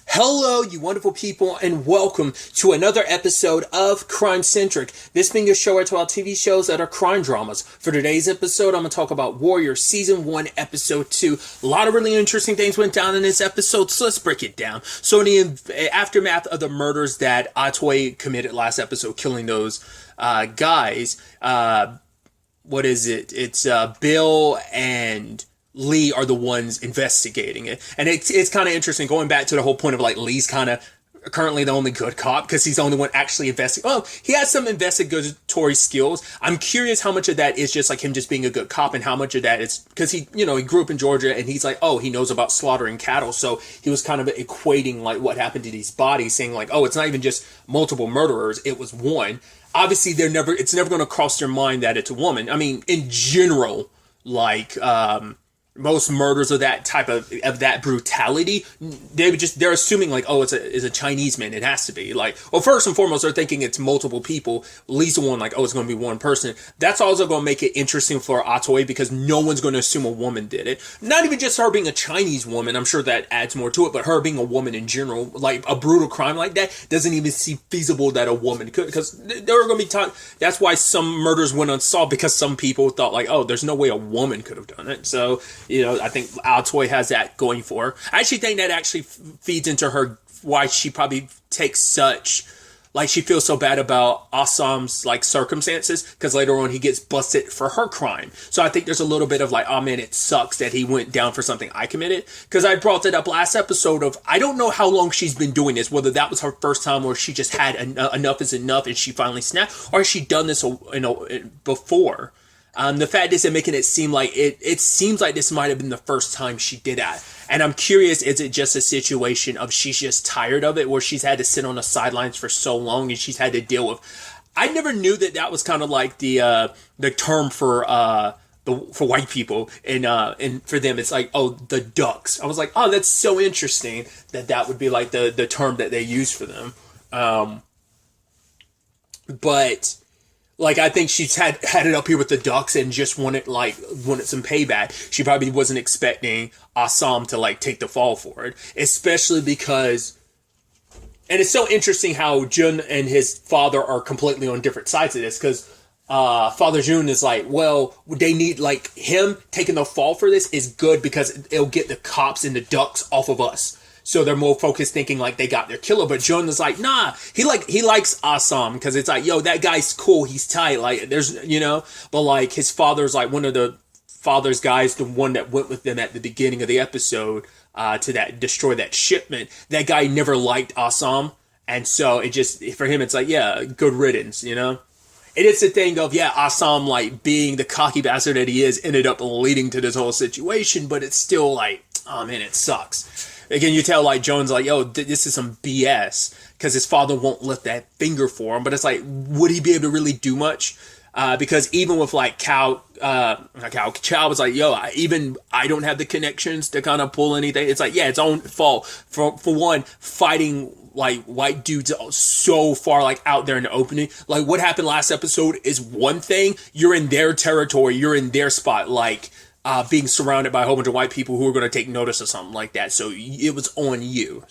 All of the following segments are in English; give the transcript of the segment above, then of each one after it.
Hello, you wonderful people, and welcome to another episode of Crime Centric. This being a show where I talk about TV shows that are crime dramas. For today's episode, I'm going to talk about Warrior Season 1, Episode 2. A lot of really interesting things went down in this episode, so let's break it down. So in the aftermath of the murders that Atoy committed last episode, killing those guys, what is it? It's Bill and Lee are the ones investigating it. And it's kind of interesting going back to the whole point of like Lee's kind of currently the only good cop because he's the only one actually investigating. Oh, he has some investigatory skills. I'm curious how much of that is just like him just being a good cop and how much of that is because he grew up in Georgia and he's like, oh, he knows about slaughtering cattle. So he was kind of equating like what happened to these bodies, saying like, oh, it's not even just multiple murderers. It was one. Obviously, it's never going to cross their mind that it's a woman. I mean, in general, like, most murders of that type of that brutality, they're assuming like, oh, it's a Chinese man. It has to be like, well, first and foremost, they're thinking it's multiple people. At least one, like, oh, it's going to be one person. That's also going to make it interesting for Atoy because no one's going to assume a woman did it. Not even just her being a Chinese woman. I'm sure that adds more to it, but her being a woman in general, like a brutal crime like that, doesn't even seem feasible that a woman could, because there were going to be times. That's why some murders went unsolved because some people thought like, oh, there's no way a woman could have done it. So, I think Altoy has that going for her. I actually think that actually feeds into her, why she probably takes such, like, she feels so bad about Asam's, like, circumstances, because later on he gets busted for her crime. So I think there's a little bit of, like, oh, man, it sucks that he went down for something I committed. Because I brought it up last episode of, I don't know how long she's been doing this, whether that was her first time or she just had enough is enough and she finally snapped, or has she done this before. The fact is, they're making it seem like it seems like this might have been the first time she did that. And I'm curious, is it just a situation of she's just tired of it, where she's had to sit on the sidelines for so long and she's had to deal with. I never knew that was kind of like the term for white people, and for them it's like, oh, the ducks. I was like, oh, that's so interesting that would be like the term that they use for them. But like, I think she's had it up here with the Ducks and just wanted some payback. She probably wasn't expecting Assam to, like, take the fall for it. Especially because, and it's so interesting how Jun and his father are completely on different sides of this. Because Father Jun is like, well, they need, like, him taking the fall for this is good because it'll get the cops and the Ducks off of us. So they're more focused thinking like they got their killer. But Jordan is like, nah, he likes Assam because it's like, yo, that guy's cool. He's tight. Like, there's, but like his father's like one of the father's guys, the one that went with them at the beginning of the episode to destroy that shipment. That guy never liked Assam. And so it just, for him, it's like, yeah, good riddance, It is a thing of, yeah, Assam, like, being the cocky bastard that he is, ended up leading to this whole situation. But it's still like, oh man, it sucks. Again, you tell, like, Jones, like, yo, this is some BS, because his father won't lift that finger for him, but it's like, would he be able to really do much? Because even with, like, Chow was like, yo, I don't have the connections to kind of pull anything. It's like, yeah, it's own fault. For one, fighting, like, white dudes so far, like, out there in the opening. Like, what happened last episode is one thing. You're in their territory. You're in their spot. Like, being surrounded by a whole bunch of white people who are going to take notice of something like that. So it was on you.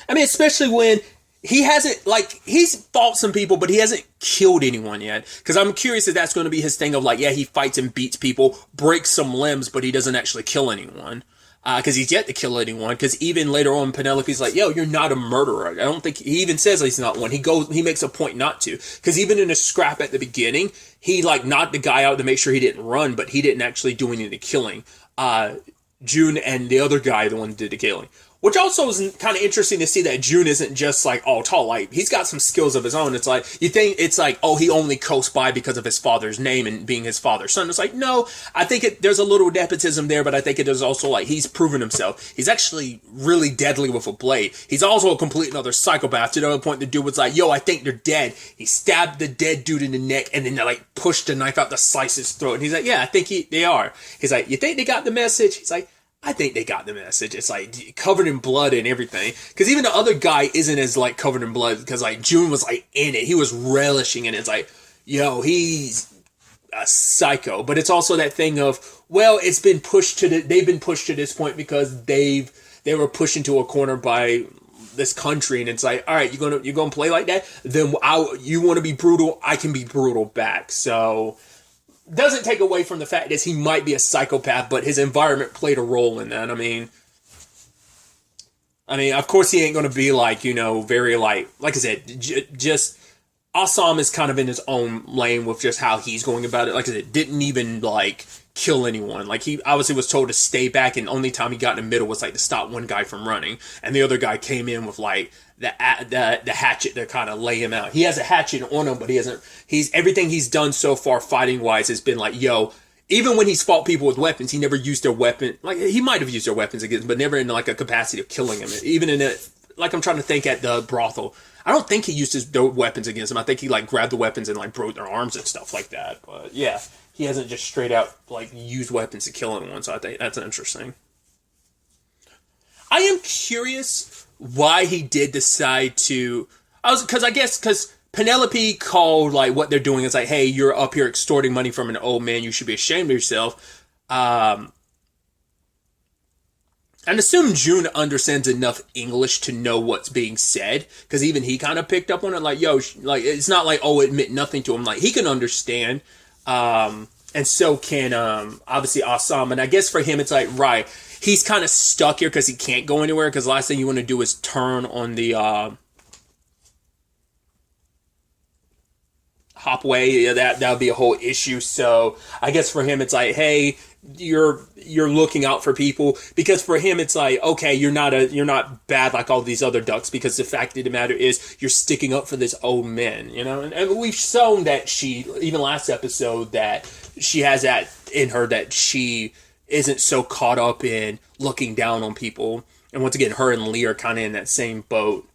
I mean, especially when he hasn't, like, he's fought some people, but he hasn't killed anyone yet. Because I'm curious if that's going to be his thing of, like, yeah, he fights and beats people, breaks some limbs, but he doesn't actually kill anyone. Because he's yet to kill anyone. Because even later on, Penelope's like, yo, you're not a murderer. I don't think, he even says he's not one. He makes a point not to. Because even in a scrap at the beginning, he, like, knocked the guy out to make sure he didn't run, but he didn't actually do any of the killing. June and the other guy, the one who did the killing. Which also is kind of interesting to see that June isn't just like all tall. Like, he's got some skills of his own. It's like, you think it's like, oh, he only coasts by because of his father's name and being his father's son. It's like, no, I think there's a little nepotism there, but I think it is also like, he's proven himself. He's actually really deadly with a blade. He's also a complete another psychopath. To the other point, the dude was like, yo, I think they're dead. He stabbed the dead dude in the neck and then they like pushed the knife out to slice his throat. And he's like, yeah, I think they are. He's like, you think they got the message? He's like, I think they got the message. It's like covered in blood and everything. Because even the other guy isn't as like covered in blood. Because like June was like in it. He was relishing in it. It's like, yo, he's a psycho, but it's also that thing of, well, they've been pushed to this point because they were pushed into a corner by this country, and it's like, all right, you're gonna play like that, then you want to be brutal, I can be brutal back. So doesn't take away from the fact that he might be a psychopath, but his environment played a role in that. I mean, of course he ain't gonna be like, very like I said, just Assam is kind of in his own lane with just how he's going about it. Like I said, didn't even like kill anyone. Like, he obviously was told to stay back, and only time he got in the middle was like to stop one guy from running, and the other guy came in with like the hatchet to kind of lay him out. He has a hatchet on him, but everything he's done so far fighting wise has been like, yo, even when he's fought people with weapons, he never used their weapon. Like, he might have used their weapons against him, but never in like a capacity of killing him. Even in like, I'm trying to think at the brothel, I don't think he used his weapons against him. I think he like grabbed the weapons and like broke their arms and stuff like that. But yeah, he hasn't just straight out like used weapons to kill anyone. So I think that's interesting. I am curious why he did decide to. Because Penelope called like what they're doing is like, hey, you're up here extorting money from an old man. You should be ashamed of yourself. And assume June understands enough English to know what's being said, because even he kind of picked up on it. Like, yo, like, it's not like, oh, admit nothing to him. Like, he can understand, and so can obviously Assam. And I guess for him, it's like, right, he's kind of stuck here because he can't go anywhere. Because the last thing you want to do is turn on the hopway. Yeah, that would be a whole issue. So I guess for him, it's like, hey, you're looking out for people, because for him it's like, okay, you're not bad like all these other ducks, because the fact of the matter is you're sticking up for this old man, and we've shown that she, even last episode, that she has that in her, that she isn't so caught up in looking down on people. And once again, her and Lee are kind of in that same boat.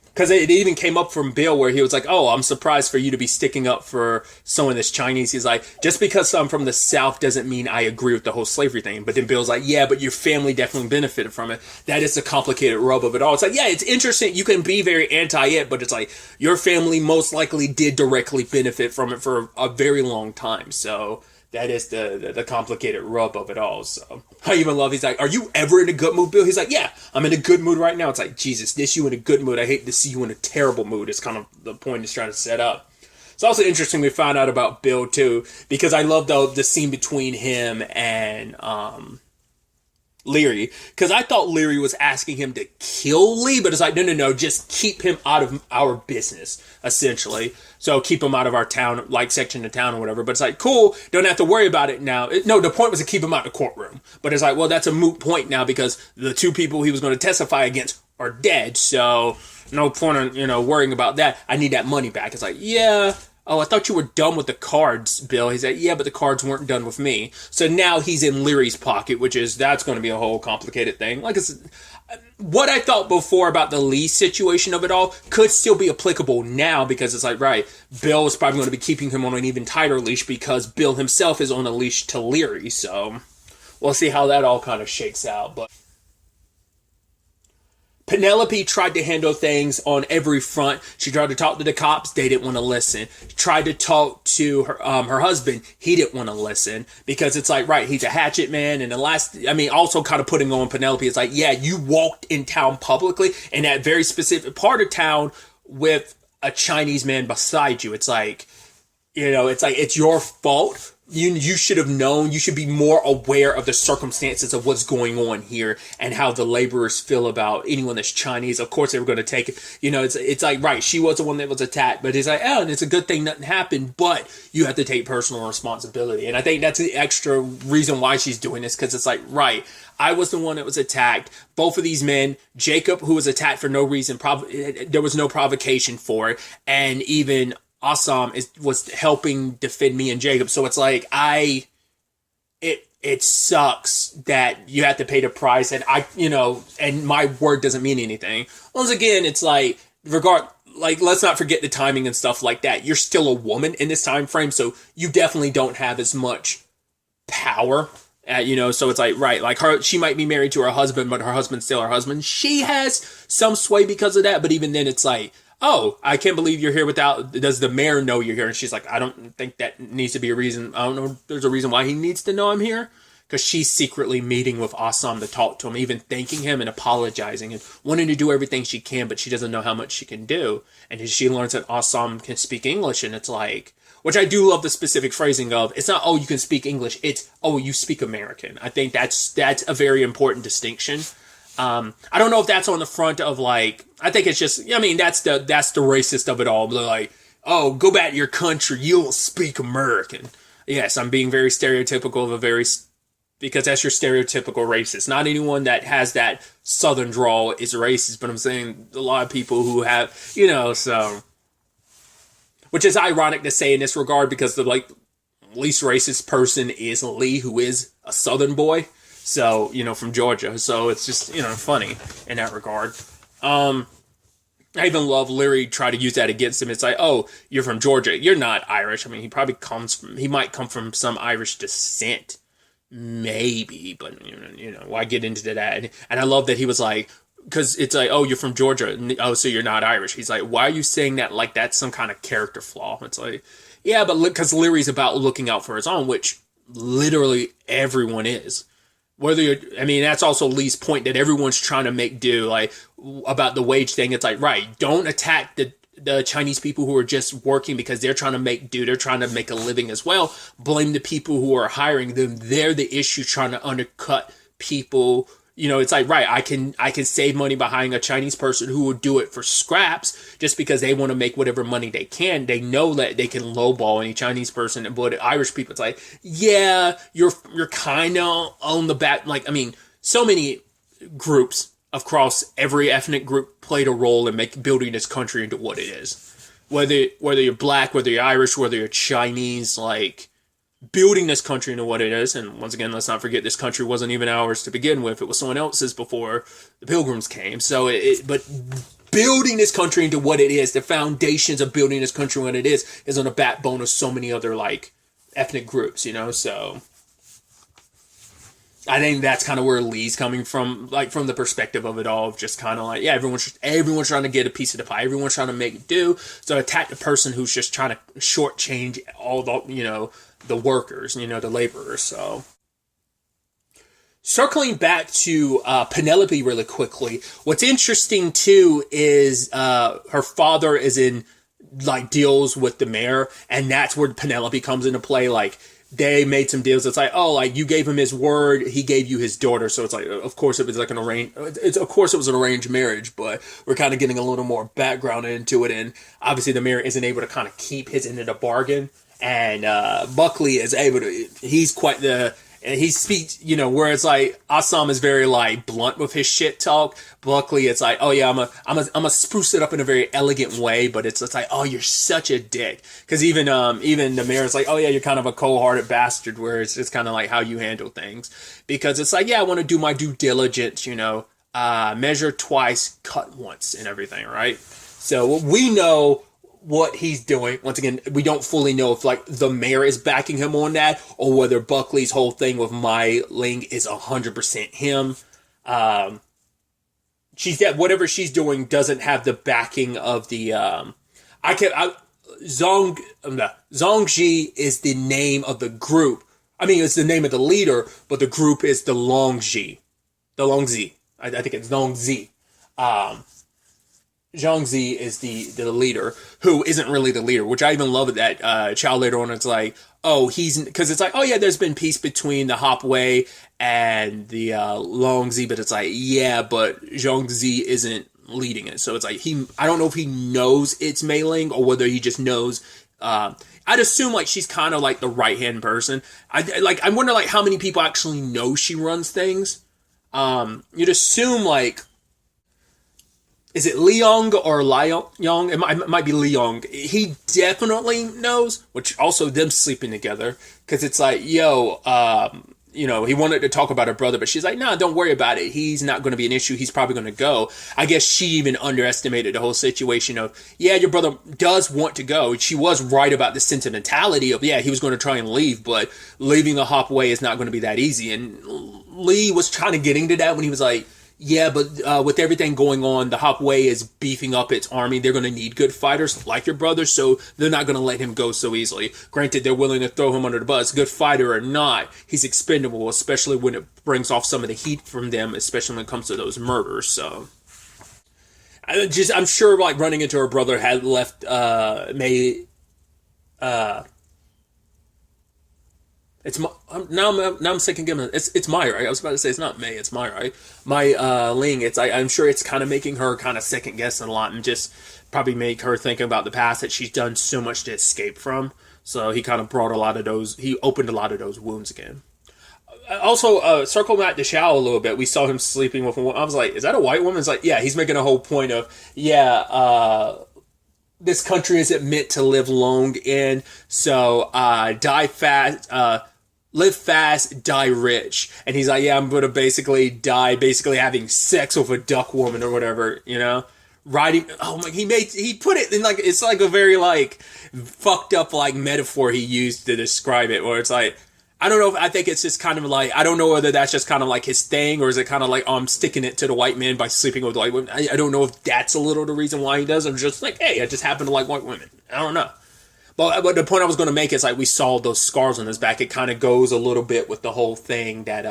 Because it even came up from Bill where he was like, oh, I'm surprised for you to be sticking up for someone that's Chinese. He's like, just because I'm from the South doesn't mean I agree with the whole slavery thing. But then Bill's like, yeah, but your family definitely benefited from it. That is the complicated rub of it all. It's like, yeah, it's interesting. You can be very anti it, but it's like your family most likely did directly benefit from it for a very long time. So that is the complicated rub of it all. So I even love, he's like, are you ever in a good mood, Bill? He's like, yeah, I'm in a good mood right now. It's like, Jesus, this you in a good mood. I hate to see you in a terrible mood. It's kind of the point he's trying to set up. It's also interesting we found out about Bill too, because I love the scene between him and Leary, because I thought Leary was asking him to kill Lee, but it's like, no, just keep him out of our business, essentially. So keep him out of our town, like section of town or whatever. But it's like, cool, don't have to worry about it now. No, the point was to keep him out of the courtroom. But it's like, well, that's a moot point now, because the two people he was going to testify against are dead. So no point in, worrying about that. I need that money back. It's like, yeah. Oh, I thought you were done with the cards, Bill. He's like, yeah, but the cards weren't done with me. So now he's in Leary's pocket, that's going to be a whole complicated thing. Like I said, what I thought before about the Lee situation of it all could still be applicable now, because it's like, right, Bill is probably going to be keeping him on an even tighter leash because Bill himself is on a leash to Leary. So we'll see how that all kind of shakes out. But Penelope tried to handle things on every front. She tried to talk to the cops. They didn't want to listen. Tried to talk to her husband. He didn't want to listen, because it's like, right, he's a hatchet man. And also kind of putting on Penelope. It's like, yeah, you walked in town publicly in that very specific part of town with a Chinese man beside you. It's like, it's your fault. You should have known. You should be more aware of the circumstances of what's going on here and how the laborers feel about anyone that's Chinese. Of course, they were going to take it. It's like, right, she was the one that was attacked, but it's like, oh, and it's a good thing nothing happened, but you have to take personal responsibility. And I think that's the extra reason why she's doing this, because it's like, right, I was the one that was attacked. Both of these men, Jacob, who was attacked for no reason, there was no provocation for it, and even Assam was helping defend me and Jacob. So it's like, it sucks that you have to pay the price, and and my word doesn't mean anything. Once again, it's like, let's not forget the timing and stuff like that. You're still a woman in this time frame, so you definitely don't have as much power. So it's like, right, like she might be married to her husband, but her husband's still her husband. She has some sway because of that, but even then it's like, oh, I can't believe you're here without, does the mayor know you're here? And she's like, I don't think that needs to be a reason. I don't know if there's a reason why he needs to know I'm here. Because she's secretly meeting with Assam to talk to him, even thanking him and apologizing and wanting to do everything she can, but she doesn't know how much she can do. And she learns that Assam can speak English, and it's like, which I do love the specific phrasing of, it's not, oh, you can speak English, it's, oh, you speak American. I think that's a very important distinction. I don't know if that's on the front of like, I think it's just, I mean, that's the racist of it all. They're like, oh, go back to your country, you don't speak American. Yes, I'm being very stereotypical of because that's your stereotypical racist. Not anyone that has that southern drawl is racist, but I'm saying a lot of people who have, so. Which is ironic to say in this regard because the least racist person is Lee, who is a southern boy. So, from Georgia. So it's just, funny in that regard. I even love Leary try to use that against him. It's like, oh, you're from Georgia. You're not Irish. I mean, he might come from some Irish descent. Maybe, but why get into that? And I love that he was like, because it's like, oh, you're from Georgia, oh, so you're not Irish. He's like, why are you saying that like that's some kind of character flaw? It's like, yeah, but because Leary's about looking out for his own, which literally everyone is. That's also Lee's point that everyone's trying to make do, like about the wage thing. It's like, right, don't attack the Chinese people who are just working because they're trying to make do, they're trying to make a living as well. Blame the people who are hiring them. They're the issue trying to undercut people. It's like, right, I can save money by hiring a Chinese person who will do it for scraps just because they want to make whatever money they can. They know that they can lowball any Chinese person, but Irish people, it's like, yeah, you're kind of on the back. Like, I mean, so many groups across every ethnic group played a role in building this country into what it is. Whether you're black, whether you're Irish, whether you're Chinese, like building this country into what it is. And once again, let's not forget this country wasn't even ours to begin with. It was someone else's before the Pilgrims came. So but building this country into what it is, the foundations of building this country what it is on the backbone of so many other like ethnic groups, so I think that's kind of where Lee's coming from, like from the perspective of it all, of just kind of like, yeah, everyone's trying to get a piece of the pie. Everyone's trying to make it do. So attack the person who's just trying to shortchange all the, the workers, the laborers. So circling back to Penelope really quickly, what's interesting too is her father is in like deals with the mayor, and that's where Penelope comes into play. Like, they made some deals. It's like, oh, like you gave him his word, he gave you his daughter. So it's like, of course it was like of course it was an arranged marriage, but we're kind of getting a little more background into it. And obviously the mayor isn't able to kind of keep his end of the bargain. And Buckley is able to, he's quite he speaks, where it's like, Assam is very like blunt with his shit talk. Buckley, it's like, oh yeah, I'm a spruce it up in a very elegant way, but it's like, oh, you're such a dick. Because even the mayor's like, oh yeah, you're kind of a cold-hearted bastard, where it's kind of like how you handle things. Because it's like, yeah, I want to do my due diligence, measure twice, cut once, and everything, right? So we know what he's doing. Once again, we don't fully know if like the mayor is backing him on that, or whether Buckley's whole thing with Mai Ling is 100% him. Whatever she's doing doesn't have the backing of the Zongji is the name of the group. I mean, it's the name of the leader, but the group is the Longji. I think it's Longzi. Zhangzi is the leader, who isn't really the leader, which I even love that Chow later on, it's like, oh, because it's like, oh yeah, there's been peace between the Hopway and the Longzi, but it's like, yeah, but Zhangzi isn't leading it. So it's like, I don't know if he knows it's Mei Ling, or whether he just knows, I'd assume like she's kind of like the right-hand person. I wonder like how many people actually know she runs things. You'd assume like, is it Leong or Liang? It might be Leong. He definitely knows, which also them sleeping together. Because it's like, yo, he wanted to talk about her brother, but she's like, nah, don't worry about it. He's not going to be an issue. He's probably going to go. I guess she even underestimated the whole situation of, yeah, your brother does want to go. She was right about the sentimentality of, yeah, he was going to try and leave, but leaving the Hopway is not going to be that easy. And Lee was kind of getting to that when he was like, Yeah, but with everything going on, the Hop Wei is beefing up its army. They're going to need good fighters like your brother, so they're not going to let him go so easily. Granted, they're willing to throw him under the bus. Good fighter or not, he's expendable, especially when it brings off some of the heat from them, especially when it comes to those murders. So, I'm sure like running into her brother had left May. It's my, now I'm second guessing. It's Mai, right? I was about to say it's not May, it's Mai, right? My Ling. I'm sure it's kind of making her kind of second guessing a lot and just probably make her thinking about the past that she's done so much to escape from. So he kind of brought a lot of those. He opened a lot of those wounds again. Also, circle back to Xiao a little bit. We saw him sleeping with a woman. I was like, is that a white woman? It's like, yeah, he's making a whole point of, this country isn't meant to live long in, so die fast, live fast, die rich. And he's like, yeah, I'm gonna basically die, basically having sex with a duck woman or whatever, you know? Riding, oh my, he put it in like, it's like a very like fucked up like metaphor he used to describe it, where it's like, I don't know if I think it's just kind of like, I don't know whether that's just kind of like his thing, or is it kind of like, oh, I'm sticking it to the white man by sleeping with white women. I don't know if that's a little the reason why he does. I'm just like, hey, I just happen to like white women. I don't know. But the point I was going to make is like, we saw those scars on his back. It kind of goes a little bit with the whole thing that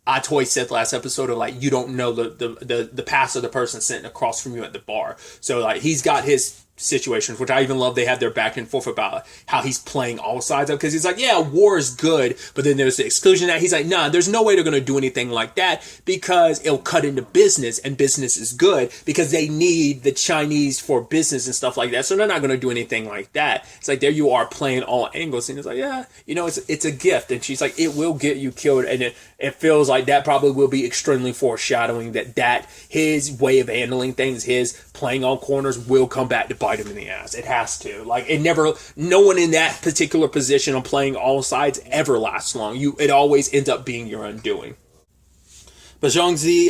Atoy said last episode of like, you don't know the past of the person sitting across from you at the bar. So like, he's got his situations, which I even love. They have their back and forth about how he's playing all sides of, because he's like, yeah, war is good, but then there's the exclusion that he's like, nah, there's no way they're going to do anything like that because it'll cut into business, and business is good because they need the Chinese for business and stuff like that, so they're not going to do anything like that. It's like, there you are playing all angles, and it's like, yeah, you know, it's a gift. And she's like, it will get you killed, and it feels like that probably will be extremely foreshadowing that his way of handling things, his playing all corners, will come back to bite him in the ass. It has to. Like, no one in that particular position of playing all sides ever lasts long. It always ends up being your undoing. But Zhangzi,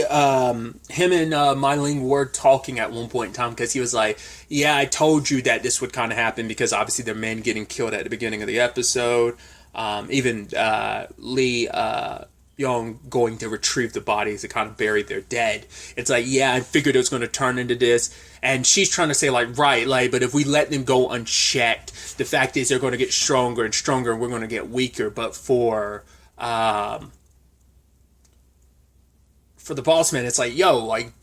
him and Mai Ling were talking at one point in time, because he was like, yeah, I told you that this would kind of happen, because obviously there are men getting killed at the beginning of the episode. Even Lee Young going to retrieve the bodies to kind of bury their dead. It's like, yeah, I figured it was going to turn into this. And she's trying to say like, right, like, but if we let them go unchecked, the fact is they're going to get stronger and stronger, and we're going to get weaker. But for the boss man, it's like, yo, like,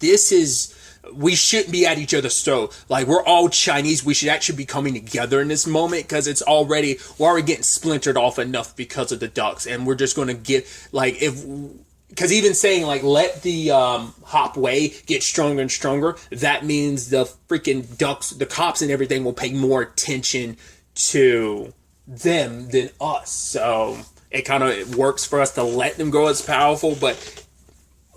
we shouldn't be at each other's throat. Like, we're all Chinese. We should actually be coming together in this moment, because we're already getting splintered off enough because of the ducks. And we're just going to get, like, because even saying, like, let the Hop Wei get stronger and stronger, that means the freaking ducks, the cops and everything will pay more attention to them than us. So it kind of works for us to let them go as powerful. But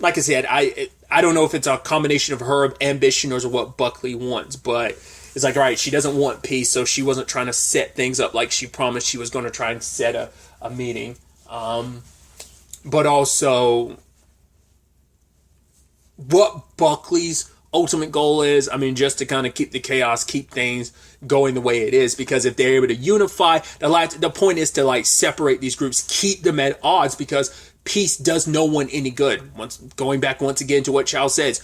like I said, I don't know if it's a combination of her ambition or what Buckley wants, but it's like, all right, she doesn't want peace, so she wasn't trying to set things up like she promised she was going to try and set a meeting. But also, what Buckley's ultimate goal is, I mean, just to kind of keep the chaos, keep things going the way it is, because if they're able to unify, the point is to like separate these groups, keep them at odds, because peace does no one any good. Going back once again to what Chow says,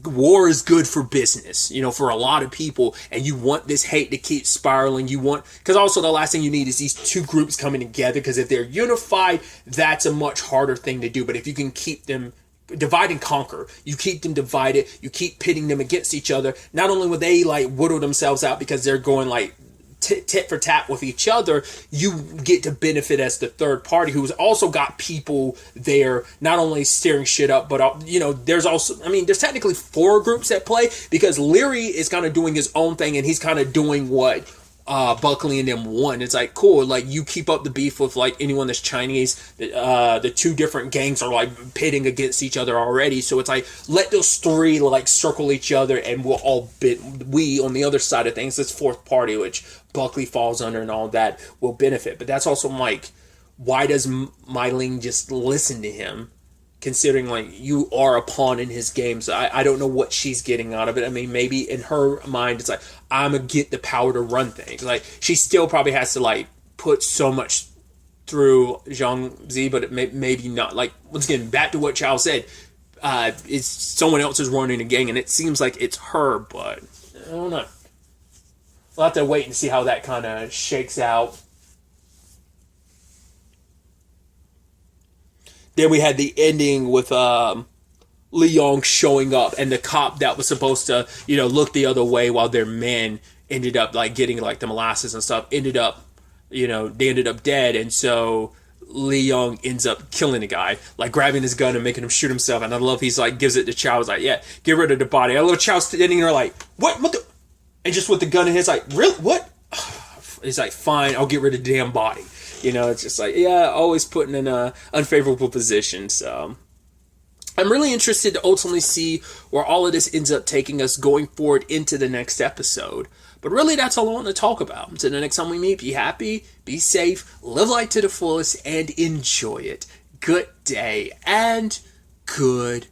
war is good for business, you know, for a lot of people, and you want this hate to keep spiraling. Because also the last thing you need is these two groups coming together, because if they're unified, that's a much harder thing to do. But if you can keep them divide and conquer, you keep them divided, you keep pitting them against each other, not only will they like whittle themselves out because they're going like tit for tat with each other, you get to benefit as the third party who's also got people there not only steering shit up, but you know, there's also, I mean, there's technically 4 groups at play, because Leary is kind of doing his own thing, and he's kind of doing what Buckley and them want. It's like, cool, like, you keep up the beef with like anyone that's Chinese. The 2 different gangs are like pitting against each other already, so it's like, let those 3 like circle each other, and we'll all we on the other side of things, this 4th party, which Buckley falls under and all that, will benefit. But that's also like, why does Mai Ling just listen to him, considering like you are a pawn in his game? So I don't know what she's getting out of it. I mean, maybe in her mind it's like, I'm gonna get the power to run things. Like, she still probably has to like put so much through Zhang Zi, but maybe not. Like, once again, back to what Chow said, it's someone else is running the gang, and it seems like it's her, but I don't know. We'll have to wait and see how that kind of shakes out. Then we had the ending with Lee Young showing up, and the cop that was supposed to, look the other way while their men ended up like getting like the molasses and stuff. They ended up dead, and so Lee Young ends up killing the guy, like grabbing his gun and making him shoot himself. And I love he's like gives it to Chow. He's like, yeah, get rid of the body. I love Chow standing there like, what the, and just with the gun in his like, really, what? He's like, fine, I'll get rid of the damn body. It's just like, yeah, always putting in a unfavorable position. So I'm really interested to ultimately see where all of this ends up taking us going forward into the next episode. But really, that's all I want to talk about. Until the next time we meet, be happy, be safe, live life to the fullest, and enjoy it. Good day and good